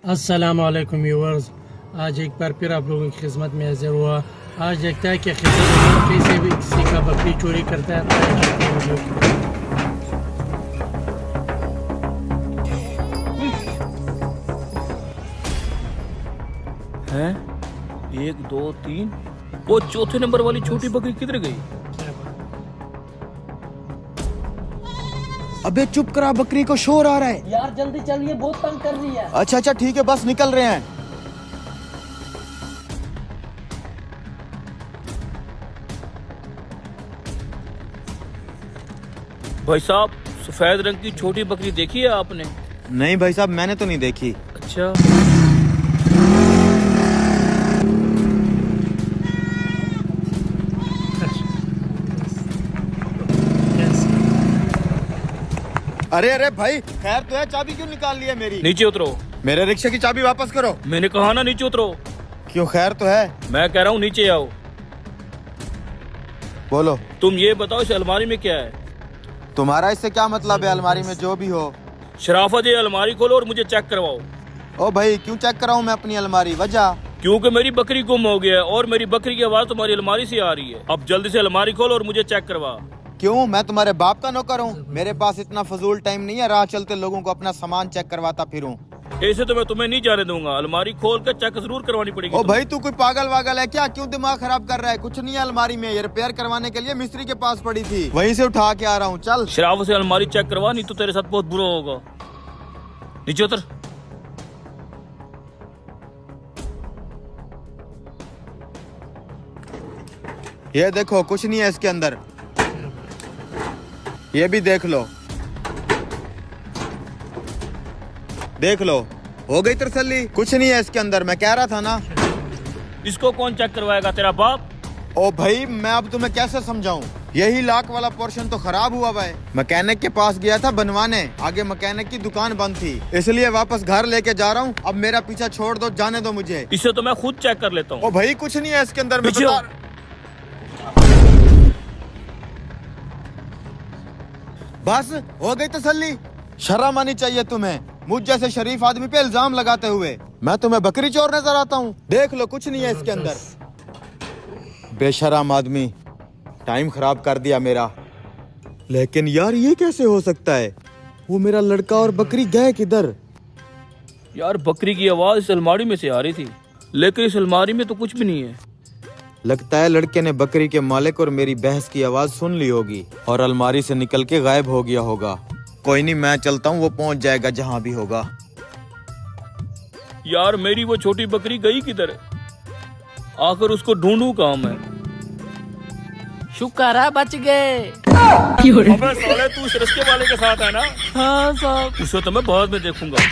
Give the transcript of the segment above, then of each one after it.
अस्सलाम वालेकुम व्यूअर्स। आज एक बार फिर आप लोगों की खिदमत में हाजिर हुआ। आज देखता है कि कैसे भी किसी का बकरी चोरी करता है। हैं? 1 2 3 वो चौथे नंबर वाली छोटी बकरी किधर गई? अबे चुप करा, बकरी को शोर आ रहा है। यार जल्दी चलिए, बहुत तंग कर रही है। अच्छा अच्छा ठीक है, बस निकल रहे हैं। भाई साहब, सफेद रंग की छोटी बकरी देखी है आपने? नहीं भाई साहब, मैंने तो नहीं देखी। अच्छा, अरे अरे भाई, खैर तो है, चाबी क्यों निकाल ली है मेरी? नीचे उतरो। मेरे रिक्शे की चाबी वापस करो। मैंने कहा ना नीचे उतरो। क्यों, खैर तो है? मैं कह रहा हूँ नीचे आओ। बोलो। तुम ये बताओ इस अलमारी में क्या है? तुम्हारा इससे क्या मतलब है? अलमारी में जो भी हो। शराफत, ये अलमारी खोलो और मुझे चेक करवाओ। ओ भाई, क्यों चेक कराऊं मैं अपनी अलमारी? वजह? क्योंकि मेरी बकरी गुम हो गया है और मेरी बकरी की आवाज तुम्हारी अलमारी से आ रही है। अब जल्दी से अलमारी खोलो और मुझे चेक करवा। क्यों, मैं तुम्हारे बाप का नौकर हूँ? मेरे पास इतना फजूल टाइम नहीं है राह चलते लोगों को अपना सामान चेक करवाता फिरूं। ऐसे तो मैं तुम्हें नहीं जाने दूंगा। अलमारी खोल कर चेक जरूर करवानी पड़ेगी। ओ भाई, तू कोई पागल वागल है क्या? क्यों दिमाग खराब कर रहा है? कुछ नहीं है अलमारी में, ये रिपेयर करवाने के लिए मिस्त्री के पास पड़ी थी, वहीं से उठा के आ रहा हूँ। चल शराफत से अलमारी चेक करवा, नहीं तो तेरे साथ बहुत बुरा होगा। नीचे उतर। ये देखो, कुछ नहीं है इसके अंदर। ये भी देख लो, देख लो, हो गई तसल्ली? कुछ नहीं है इसके अंदर, मैं कह रहा था ना। इसको कौन चेक करवाएगा, तेरा बाप? ओ भाई, मैं अब तुम्हें कैसे समझाऊं? यही लाख वाला पोर्शन तो खराब हुआ है। मैकेनिक के पास गया था बनवाने, आगे मैकेनिक की दुकान बंद थी, इसलिए वापस घर लेके जा रहा हूँ। अब मेरा पीछा छोड़ दो, जाने दो मुझे। इसे तो मैं खुद चेक कर लेता हूँ। ओ भाई, कुछ नहीं है इसके अंदर, मैं पीछे हो। बस हो गई तसल्ली? शर्म आनी चाहिए तुम्हें, मुझ जैसे शरीफ आदमी पे इल्जाम लगाते हुए। मैं तुम्हें बकरी चोर नजर आता हूँ? देख लो, कुछ नहीं है इसके अंदर। बेशरम आदमी, टाइम खराब कर दिया मेरा। लेकिन यार, ये कैसे हो सकता है? वो मेरा लड़का और बकरी गए किधर? यार, बकरी की आवाज इस अलमारी में से आ रही थी, लेकिन इस अलमारी में तो कुछ भी नहीं है। लगता है लड़के ने बकरी के मालिक और मेरी बहस की आवाज सुन ली होगी और अलमारी से निकल के गायब हो गया होगा। कोई नहीं, मैं चलता हूँ, वो पहुंच जाएगा जहां भी होगा। यार, मेरी वो छोटी बकरी गई किधर? आखिर उसको ढूंढूं कहाँ मैं? शुक्र है बच गए। अबे साले, तू इस रिश्ते वाले के साथ है ना? हाँ साहब। उसे तो मैं बाद में देखूंगा।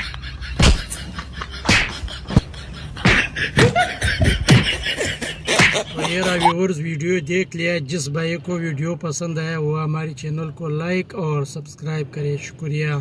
तो ये रहा व्यूअर्स, वीडियो देख लिया। जिस भाई को वीडियो पसंद आया वो हमारे चैनल को लाइक और सब्सक्राइब करे। शुक्रिया।